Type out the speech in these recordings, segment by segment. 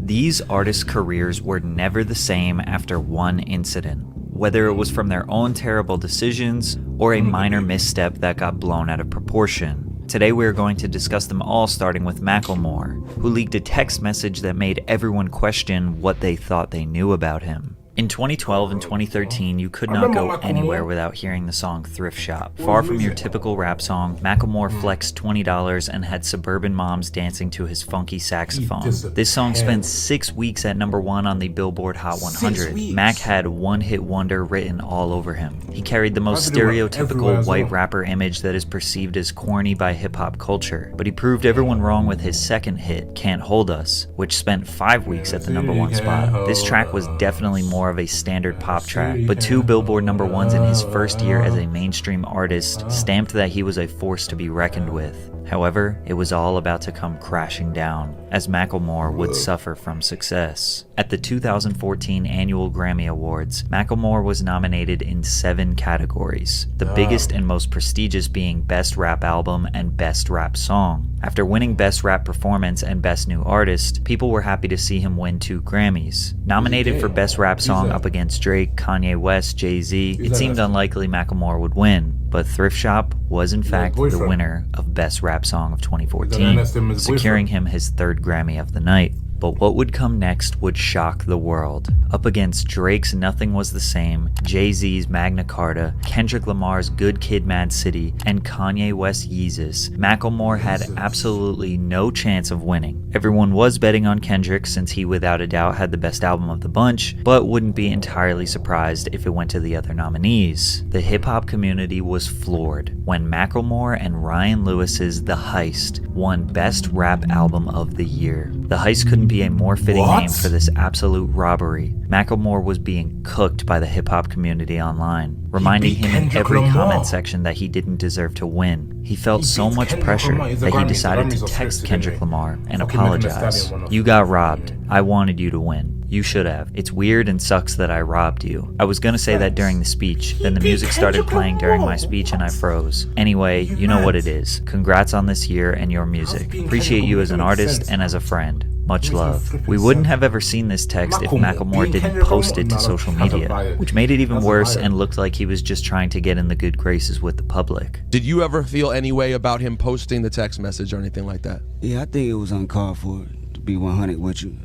These artists' careers were never the same after one incident, whether it was from their own terrible decisions or a minor misstep that got blown out of proportion. Today we are going to discuss them all, starting with Macklemore, who leaked a text message that made everyone question what they thought they knew about him. In 2012 and 2013, you could not go anywhere without hearing the song Thrift Shop. Far from your typical rap song, Macklemore flexed $20 and had suburban moms dancing to his funky saxophone. This song spent 6 weeks at #1 on the Billboard Hot 100. Mac had one-hit wonder written all over him. He carried the most stereotypical white rapper image that is perceived as corny by hip-hop culture, but he proved everyone wrong with his second hit, Can't Hold Us, which spent 5 weeks at the #1 spot. This track was definitely more of a standard pop track, but 2 Billboard #1s in his first year as a mainstream artist stamped that he was a force to be reckoned with. However, it was all about to come crashing down, as Macklemore would suffer from success. At the 2014 annual Grammy Awards, Macklemore was nominated in 7 categories, the biggest and most prestigious being Best Rap Album and Best Rap Song. After winning Best Rap Performance and Best New Artist, people were happy to see him win 2 Grammys. Nominated for Best Rap Song up against Drake, Kanye West, Jay-Z, it seemed unlikely Macklemore would win, but Thrift Shop was in fact the winner of Best Rap Song of 2014, securing him his 3rd Grammy of the night. But what would come next would shock the world. Up against Drake's Nothing Was the Same, Jay-Z's Magna Carta, Kendrick Lamar's Good Kid Mad City, and Kanye West's Yeezus, Macklemore had absolutely no chance of winning. Everyone was betting on Kendrick since he without a doubt had the best album of the bunch, but wouldn't be entirely surprised if it went to the other nominees. The hip-hop community was floored when Macklemore and Ryan Lewis's The Heist won Best Rap Album of the Year. The Heist couldn't be a more fitting name for this absolute robbery. Macklemore was being cooked by the hip-hop community online, reminding him in every comment section that he didn't deserve to win. He felt so much pressure that he decided to text Kendrick Lamar and apologize. "You got robbed. I wanted you to win. You should have. It's weird and sucks that I robbed you. I was gonna say that during the speech, then the music started playing during my speech and I froze. Anyway, you know what it is. Congrats on this year and your music. Appreciate you as an artist and as a friend. Much love." We wouldn't have ever seen this text if Macklemore didn't post it to social media, which made it even worse and looked like he was just trying to get in the good graces with the public. Did you ever feel any way about him posting the text message or anything like that? Yeah, I think it was uncalled for, to be 100 with you.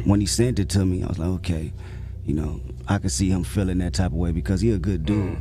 When he sent it to me, I was like, okay, you know, I could see him feeling that type of way because he a good dude.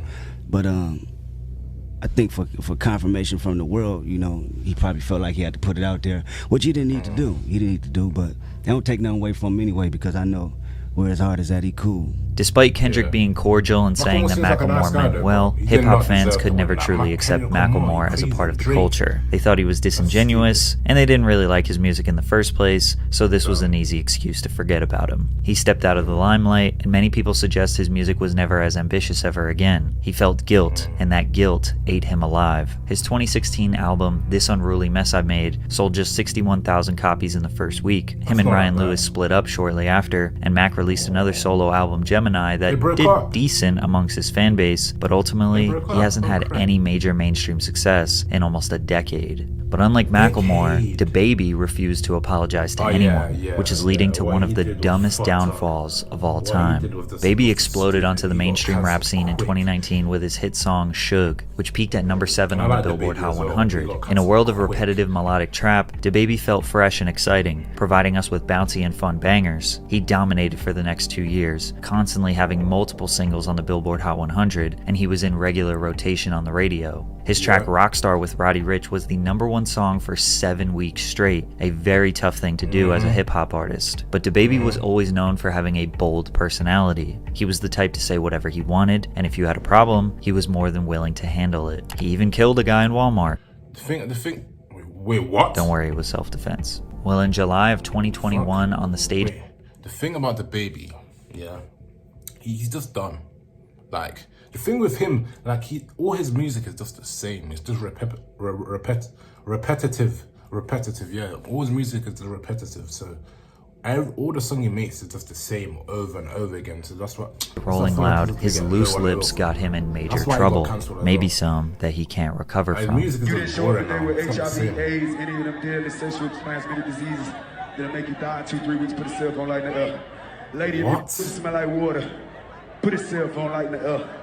But I think for confirmation from the world, you know, he probably felt like he had to put it out there, which he didn't need to do. He didn't need to do, but I don't take nothing away from him anyway because I know where his heart is at, he cool. Despite Kendrick being cordial and saying that Macklemore meant well, hip-hop fans could never truly accept Macklemore as a part of the culture. They thought he was disingenuous, and they didn't really like his music in the first place, so this was an easy excuse to forget about him. He stepped out of the limelight, and many people suggest his music was never as ambitious ever again. He felt guilt, and that guilt ate him alive. His 2016 album, This Unruly Mess I Made, sold just 61,000 copies in the first week. Him and Ryan Lewis split up shortly after, and Mac released another solo album, Gemini, that did decent amongst his fan base, but ultimately he hasn't had any major mainstream success in almost a decade. But unlike Macklemore, DaBaby refused to apologize to anyone, which is leading to one of the dumbest downfalls of all time. Baby exploded onto the mainstream rap scene in 2019 with his hit song Suge, which peaked at #7 on the Billboard Hot 100. In a world of repetitive melodic trap, DaBaby felt fresh and exciting, providing us with bouncy and fun bangers. He dominated for the next 2 years, constantly having multiple singles on the Billboard Hot 100, and he was in regular rotation on the radio. His track Rockstar with Roddy Ricch was the #1 song for 7 weeks straight, a very tough thing to do as a hip-hop artist. But DaBaby was always known for having a bold personality. He was the type to say whatever he wanted, and if you had a problem, he was more than willing to handle it. He even killed a guy in Walmart. Wait, what? Don't worry, it was self-defense. Well, in July of 2021 on the stage... The thing about DaBaby, yeah, he's just dumb. Like, the thing with him, like, all his music is just the same. It's just repetitive, yeah. All his music is repetitive, so all the song he makes is just the same over and over again. So that's what... Rolling Loud, his loose lips got him in major trouble. Maybe some that he can't recover from. His music is just boring now. HIV, AIDS, any of them deadly sexually transmitted diseases. It'll make you die in 2-3 weeks. Put a cell phone light in the air. Lady, if What? you smell like water, put a cell phone light in the air.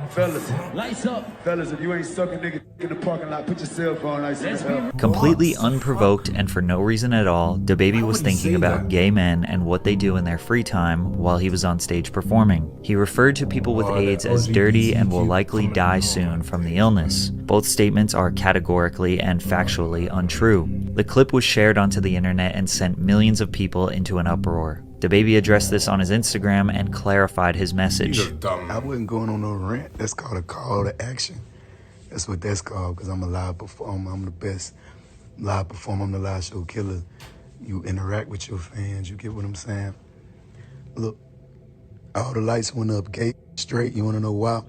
Fellas, Lights up. fellas, if you ain't sucking nigga in the parking lot, put your cell phone lights in the air. Completely unprovoked and for no reason at all, DaBaby was would he thinking say about that? gay men and what they do in their free time while he was on stage performing. He referred to people with Oh, AIDS the as dirty and will LGBTQ likely comment. die Oh, soon from the illness. Both statements are categorically and factually untrue. The clip was shared onto the internet and sent millions of people into an uproar. DaBaby addressed this on his Instagram and clarified his You message. just dumb. I wasn't going on no rant. That's called a call to action. That's what that's called, because I'm a live performer. I'm the best live performer. I'm the live show killer. You interact with your fans. You get what I'm saying? Look, all the lights went up gay, straight. You want to know why?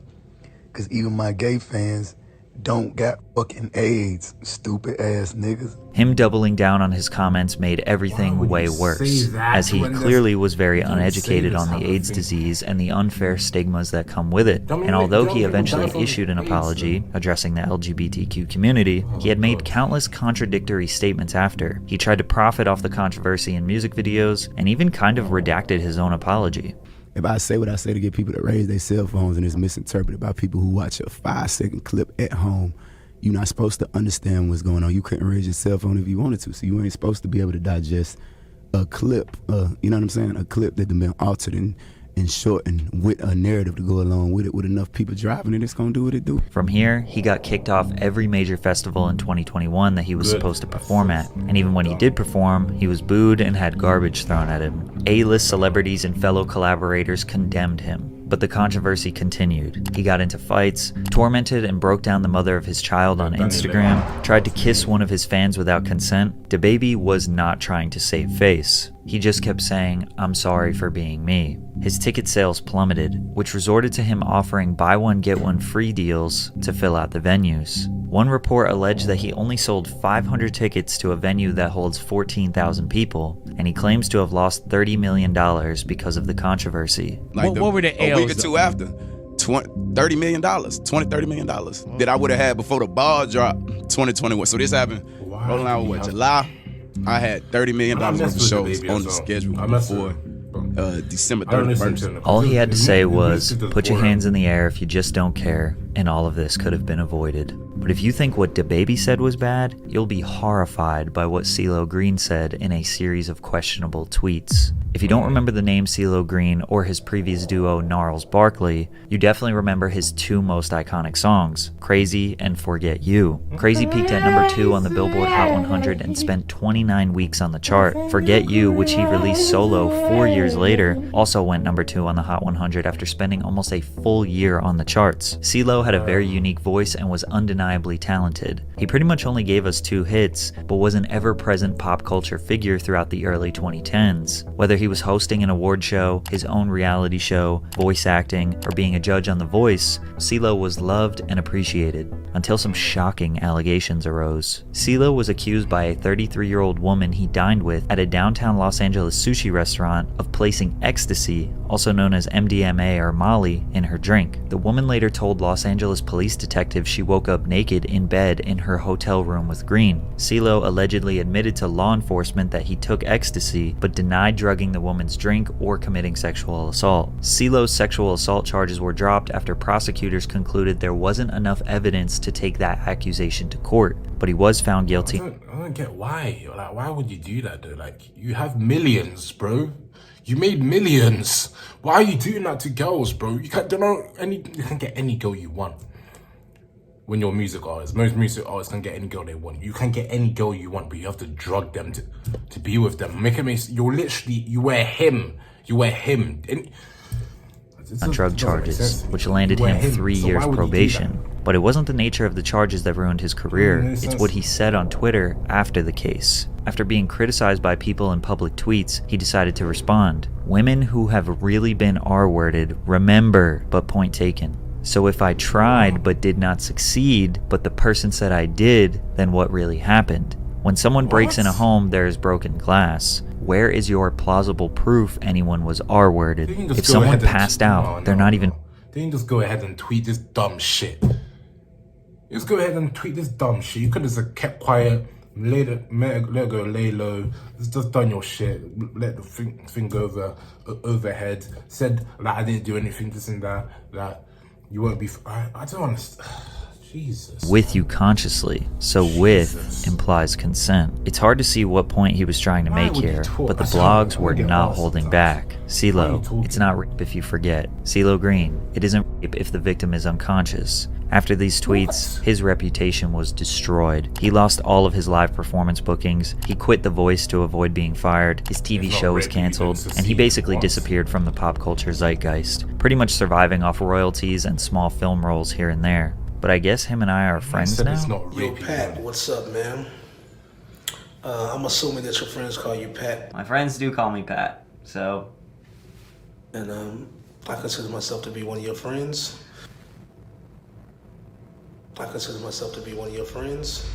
Because even my gay fans don't got fucking AIDS, stupid ass niggas. Him doubling down on his comments made Why everything would way you worse, say that as he when there's- clearly was very you don't uneducated say on this the type of AIDS thing. disease and the unfair stigmas that come with it. Don't And make- although don't he make eventually people die from issued an AIDS, apology though. addressing the LGBTQ community, he had made God. countless contradictory statements after. He tried to profit off the controversy in music videos and even kind of redacted his own apology. If I say what I say to get people to raise their cell phones and it's misinterpreted by people who watch a 5-second clip at home, you're not supposed to understand what's going on. You couldn't raise your cell phone if you wanted to, so you ain't supposed to be able to digest a clip, you know what I'm saying? A clip that has been altered and shortened with a narrative to go along with it, with enough people driving it, it's gonna do what it do. From here, he got kicked off every major festival in 2021 that he was Good. supposed to perform at. And even when he did perform, he was booed and had garbage thrown at him. A-list celebrities and fellow collaborators condemned him. But the controversy continued. He got into fights, tormented and broke down the mother of his child on Instagram, tried to kiss one of his fans without consent. DaBaby was not trying to save face. He just kept saying, "I'm sorry for being me." His ticket sales plummeted, which resorted to him offering buy one get one free deals to fill out the venues. One report alleged that he only sold 500 tickets to a venue that holds 14,000 people, and he claims to have lost $30 million because of the controversy. Like What were the a week or L's, two after, $30 million that I would have had before the ball dropped 2021. So this happened, Why rolling out do you what, have- July? I had $30 million I worth mess of with shows DaBaby on as the well. schedule I mess with before him. December I don't listen to 31st. him. All he had to His say music was, is "Put your boring. hands in the air if you just don't care," and all of this could have been avoided. But if you think what DaBaby said was bad, you'll be horrified by what CeeLo Green said in a series of questionable tweets. If you don't remember the name CeeLo Green or his previous duo Gnarls Barkley, you definitely remember his two most iconic songs, Crazy and Forget You. Crazy peaked at number 2 on the Billboard Hot 100 and spent 29 weeks on the chart. Forget You, which he released solo 4 years later, also went number 2 on the Hot 100 after spending almost a full year on the charts. CeeLo had a very unique voice and was undeniably talented. He pretty much only gave us 2 hits, but was an ever-present pop culture figure throughout the early 2010s. Whether he was hosting an award show, his own reality show, voice acting, or being a judge on The Voice, CeeLo was loved and appreciated, until some shocking allegations arose. CeeLo was accused by a 33-year-old woman he dined with at a downtown Los Angeles sushi restaurant of placing ecstasy, also known as MDMA or Molly, in her drink. The woman later told Los Angeles police detectives she woke up naked in bed in her hotel room with Green. CeeLo allegedly admitted to law enforcement that he took ecstasy, but denied drugging the woman's drink or committing sexual assault. CeeLo's sexual assault charges were dropped after prosecutors concluded there wasn't enough evidence to take that accusation to court, but he was found guilty. I don't get why. Like, why would you do that though? Like, you have millions, bro. You made millions. Why are you doing that to girls, bro? You can't get any girl you want. When you're a music artist, most music artists can get any girl they want. You can get any girl you want, but you have to drug them to be with them. You wear him. On drug charges, which landed him 3 years probation. But it wasn't the nature of the charges that ruined his career, it's what he said on Twitter after the case. After being criticized by people in public tweets, he decided to respond. "Women who have really been R-worded, remember, but point taken. So if I tried but did not succeed, but the person said I did, then what really happened? When someone breaks in a home, there is broken glass. Where is your plausible proof anyone was R-worded? If someone passed out, they're not even..." They didn't just go ahead and tweet this dumb shit. Just go ahead and tweet this dumb shit. You could have just kept quiet, let it go, lay low. Just done your shit. Let the thing go overhead. Said like I didn't do anything, this and that. Like you won't be. I don't understand. Jesus. With you consciously, so with implies consent. It's hard to see what point he was trying to Why make would you here, talk? but the I said, blogs I were get not lost holding sometimes. back. Why are CeeLo, you talking? it's not rape if you forget. CeeLo Green, it isn't rape if the victim is unconscious. After these tweets, What? his reputation was destroyed. He lost all of his live performance bookings, he quit The Voice to avoid being fired, his TV It's not show was rape, you cancelled, didn't and he succeed. basically What? disappeared from the pop culture zeitgeist, pretty much surviving off royalties and small film roles here and there. But I guess him and I are I friends said it's now? not Yo, rape. Pat, what's up, man? I'm assuming that your friends call you Pat, My friends do call me Pat, so and I consider myself to be one of your friends.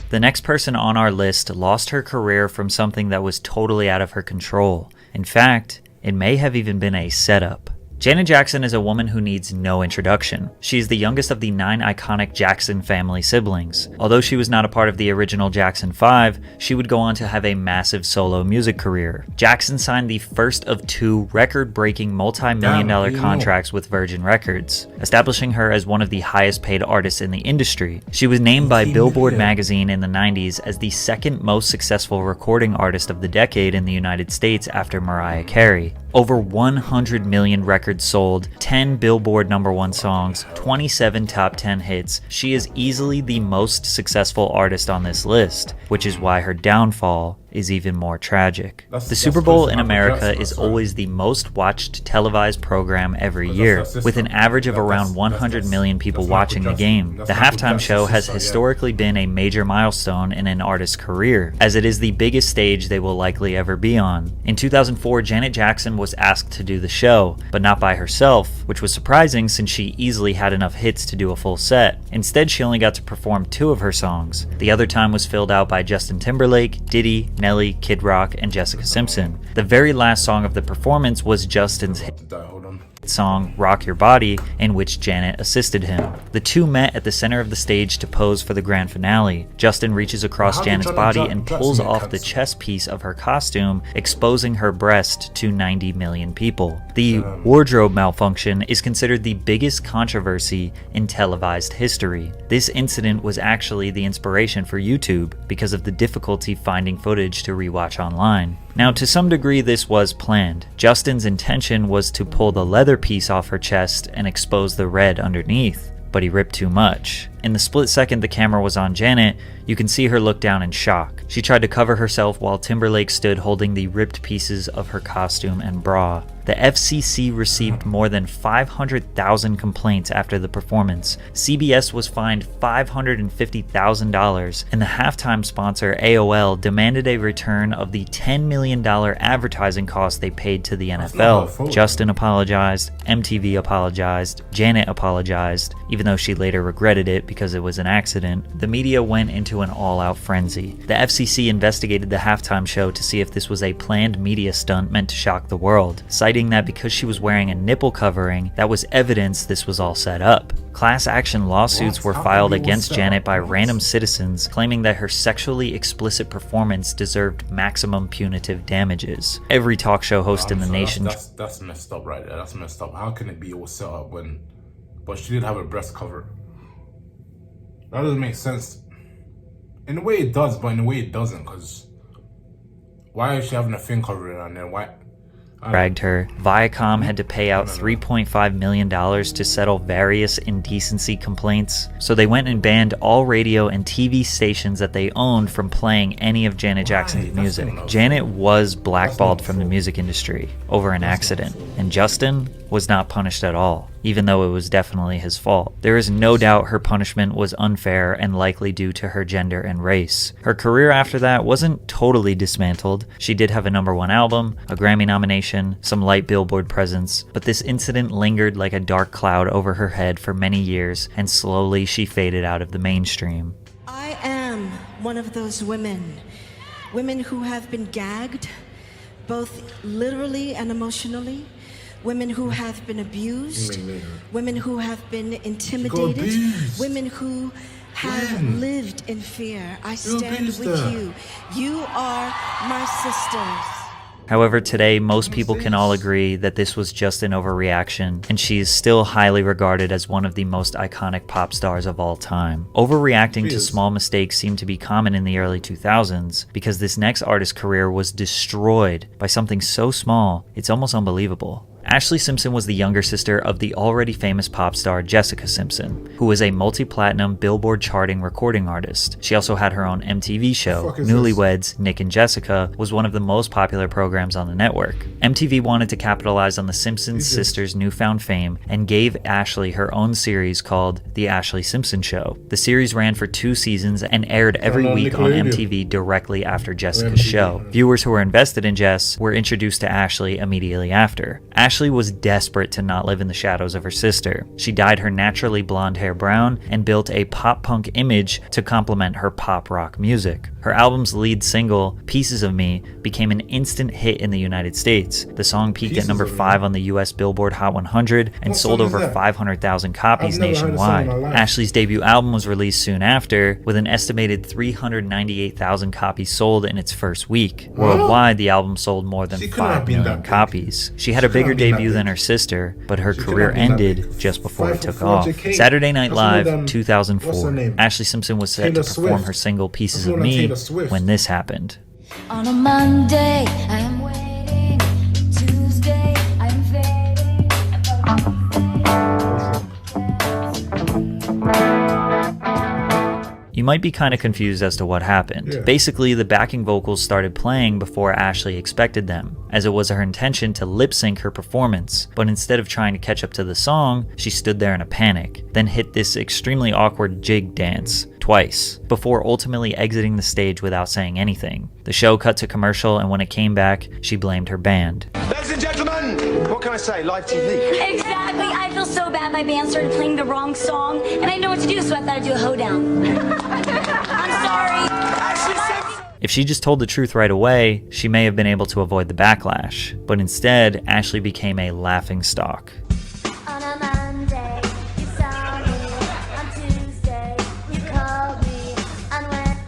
the next person on our list lost her career from something that was totally out of her control. In fact, it may have even been a setup. Janet Jackson is a woman who needs no introduction. She is the youngest of the 9 iconic Jackson family siblings. Although she was not a part of the original Jackson 5, she would go on to have a massive solo music career. Jackson signed the first of 2 record-breaking multi-million-dollar Damn, contracts with Virgin Records, establishing her as one of the highest-paid artists in the industry. She was named by Billboard magazine in the 90s as the second most successful recording artist of the decade in the United States after Mariah Carey. Over 100 million records sold, 10 Billboard #1 songs, 27 top 10 hits. She is easily the most successful artist on this list, which is why her downfall is even more tragic. The Super Bowl in America is always the most watched televised program every year, with an average of around 100 million people watching the game. The halftime show has historically been a major milestone in an artist's career, as it is the biggest stage they will likely ever be on. In 2004, Janet Jackson was asked to do the show, but not by herself, which was surprising since she easily had enough hits to do a full set. Instead, she only got to perform 2 of her songs. The other time was filled out by Justin Timberlake, Diddy, Nelly, Kid Rock, and Jessica Simpson. The very last song of the performance was Justin's hit Hold on. song Rock Your Body, in which Janet assisted him. The two met at the center of the stage to pose for the grand finale. Justin reaches across How did Janet's Janet body Jackson and pulls get off the cancer? chest piece of her costume, exposing her breast to 90 million people. The wardrobe malfunction is considered the biggest controversy in televised history. This incident was actually the inspiration for YouTube because of the difficulty finding footage to rewatch online. Now, to some degree, this was planned. Justin's intention was to pull the leather piece off her chest and expose the red underneath, but he ripped too much. In the split second the camera was on Janet, you can see her look down in shock. She tried to cover herself while Timberlake stood holding the ripped pieces of her costume and bra. The FCC received more than 500,000 complaints after the performance. CBS was fined $550,000, and the halftime sponsor AOL demanded a return of the $10 million advertising cost they paid to the not her NFL. fault. Justin apologized, MTV apologized, Janet apologized, even though she later regretted it because it was an accident. The media went into an all-out frenzy. The FCC investigated the halftime show to see if this was a planned media stunt meant to shock the world, citing that because she was wearing a nipple covering, that was evidence this was all set up. Class action lawsuits What? were How filed come it was against set Janet up? by What? random citizens, claiming that her sexually explicit performance deserved maximum punitive damages. Every talk show host in the nation That's messed up right there. That's messed up. How can it be all set up when... But she did have a breast cover. That doesn't make sense. In a way it does, but in a way it doesn't, because... Why is she having a thing covering and then why... dragged her. Viacom had to pay out $3.5 million to settle various indecency complaints, so they went and banned all radio and TV stations that they owned from playing any of Janet Jackson's That's music. not enough. Janet was blackballed That's not from the full. music industry over an accident, and Justin was not punished at all, even though it was definitely his fault. There is no doubt her punishment was unfair and likely due to her gender and race. Her career after that wasn't totally dismantled. She did have a #1 album, a Grammy nomination, some light Billboard presence, but this incident lingered like a dark cloud over her head for many years, and slowly she faded out of the mainstream. I am one of those women who have been gagged, both literally and emotionally, women who have been abused, women who have been intimidated, abused. women who have lived in fear. I stand with you. You are my sisters. However, today, most people can all agree that this was just an overreaction, and she is still highly regarded as one of the most iconic pop stars of all time. Overreacting to small mistakes seemed to be common in the early 2000s, because this next artist's career was destroyed by something so small, it's almost unbelievable. Ashlee Simpson was the younger sister of the already famous pop star Jessica Simpson, who was a multi-platinum Billboard charting recording artist. She also had her own MTV show. Newlyweds, Nick and Jessica was one of the most popular programs on the network. MTV wanted to capitalize on the Simpson sisters' newfound fame and gave Ashlee her own series called The Ashlee Simpson Show. The series ran for 2 seasons and aired every week on MTV directly after Jessica's show. Viewers who were invested in Jess were introduced to Ashlee immediately after. Ashlee was desperate to not live in the shadows of her sister. She dyed her naturally blonde hair brown and built a pop-punk image to complement her pop-rock music. Her album's lead single, Pieces of Me, became an instant hit in the United States. The song peaked at number 5 on the US Billboard Hot 100 and sold over 500,000 copies nationwide. Ashlee's debut album was released soon after, with an estimated 398,000 copies sold in its first week. Worldwide, the album sold more than 5 million copies. She had a bigger debut than her sister, but her career ended just before it took off. Saturday Night Live 2004. Ashlee Simpson was set to perform her single Pieces of Me when this happened. On a Monday, I am waiting. Tuesday, I am fading. You might be kind of confused as to what happened. Basically, the backing vocals started playing before Ashlee expected them, as it was her intention to lip sync her performance, but instead of trying to catch up to the song, she stood there in a panic, then hit this extremely awkward jig dance twice, before ultimately exiting the stage without saying anything. The show cut to commercial, and when it came back, she blamed her band. Ladies and gentlemen, what can I say? Live TV. Exactly. I feel so bad. My band started playing the wrong song, and I didn't know what to do, so I thought I'd do a hoedown. I'm sorry. If she just told the truth right away, she may have been able to avoid the backlash, but instead, Ashlee became a laughingstock. On a Monday, you saw me. On Tuesday, you called me. On Wednesday.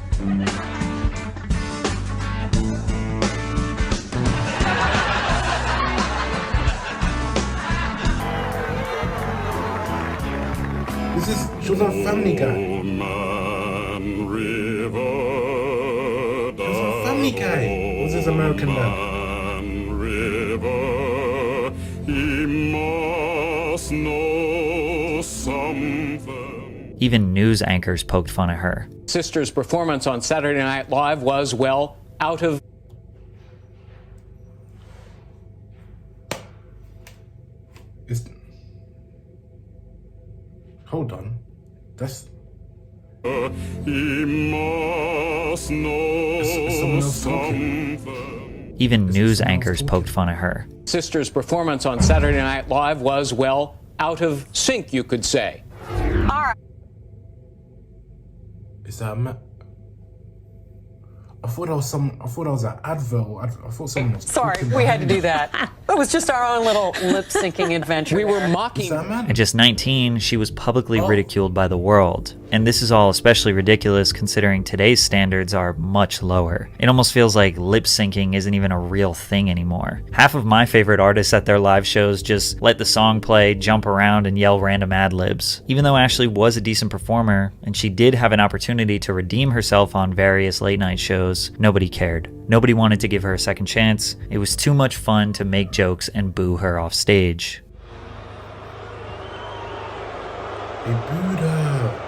She was on Family Guy. Family Guy. Was his American man? Even news anchors poked fun at her. Sister's performance on Saturday Night Live was, well, out of... Hold on. That's... Even news anchors poked fun at her. Sister's performance on Saturday Night Live was, well, out of sync, you could say. All right. Is that a I thought that was an advert. I thought someone was... Sorry, we had to do that. It was just our own little lip-syncing adventure. We were mocking... At just 19, she was publicly ridiculed by the world. And this is all especially ridiculous considering today's standards are much lower. It almost feels like lip-syncing isn't even a real thing anymore. Half of my favorite artists at their live shows just let the song play, jump around, and yell random ad-libs. Even though Ashlee was a decent performer, and she did have an opportunity to redeem herself on various late-night shows, nobody cared. Nobody wanted to give her a second chance. It was too much fun to make jokes and boo her off stage. They booed her.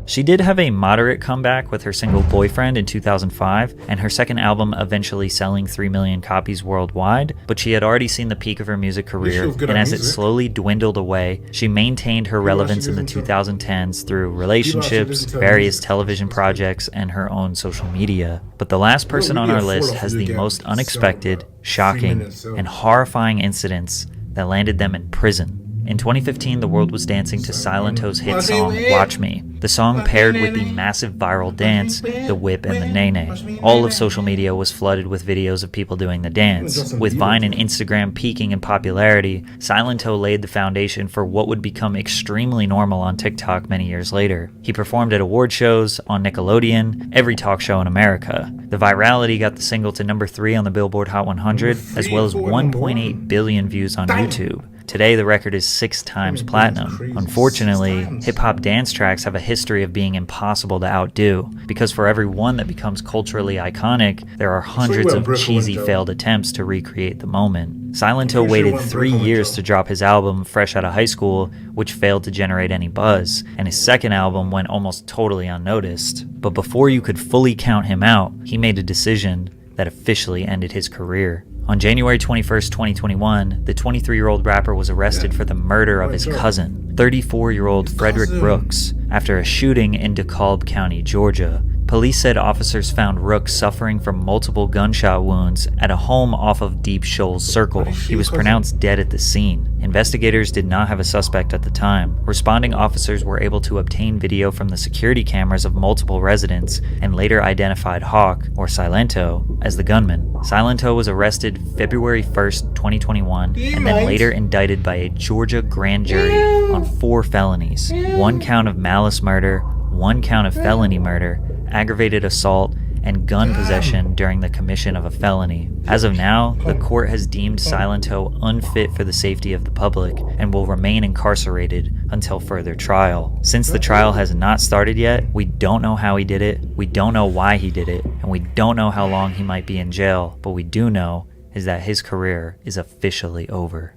She did have a moderate comeback with her single Boyfriend in 2005, and her second album eventually selling 3 million copies worldwide, but she had already seen the peak of her music career, and as it slowly dwindled away, she maintained her relevance in the 2010s through relationships, various television projects, and her own social media. But the last person on our list has the most unexpected, shocking, and horrifying incidents that landed them in prison. In 2015, the world was dancing to Silento's hit song, Watch Me. The song paired with the massive viral dance, the whip and the nay-nay. All of social media was flooded with videos of people doing the dance. With Vine and Instagram peaking in popularity, Silento laid the foundation for what would become extremely normal on TikTok many years later. He performed at award shows, on Nickelodeon, every talk show in America. The virality got the single to number 3 on the Billboard Hot 100, as well as 1.8 billion views on YouTube. Today, the record is 6 times platinum. Unfortunately, hip-hop dance tracks have a history of being impossible to outdo, because for every one that becomes culturally iconic, there are hundreds of cheesy failed attempts to recreate the moment. Silento waited 3 years to drop his album fresh out of high school, which failed to generate any buzz, and his second album went almost totally unnoticed. But before you could fully count him out, he made a decision that officially ended his career. On January 21st, 2021, the 23-year-old rapper was arrested for the murder of his cousin, 34-year-old Frederick Brooks, after a shooting in DeKalb County, Georgia. Police said officers found Rooks suffering from multiple gunshot wounds at a home off of Deep Shoals Circle. He was pronounced dead at the scene. Investigators did not have a suspect at the time. Responding officers were able to obtain video from the security cameras of multiple residents and later identified Hawk, or Silento, as the gunman. Silento was arrested February 1st, 2021, and then later indicted by a Georgia grand jury on 4 felonies: 1 count of malice murder, 1 count of felony murder, aggravated assault, and gun possession during the commission of a felony. As of now, the court has deemed Silento unfit for the safety of the public and will remain incarcerated until further trial. Since the trial has not started yet, we don't know how he did it, we don't know why he did it, and we don't know how long he might be in jail. But we do know is that his career is officially over.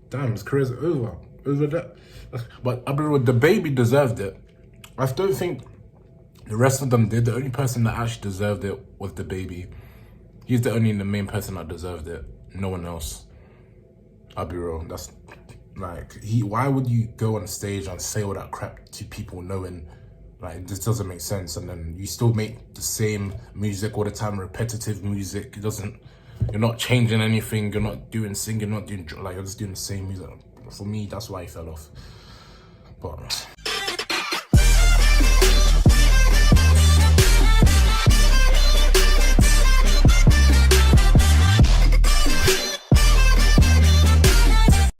Damn, his career's over. Over that. But the baby deserved it. I don't think the rest of them did. The only person that actually deserved it was the baby. He's the main person that deserved it. No one else. I'll be real. That's like, why would you go on stage and say all that crap to people knowing like this doesn't make sense, and then you still make the same music all the time, repetitive music. You're not changing anything. You're not doing singing, not doing, like, you're just doing the same music. For me, that's why he fell off. But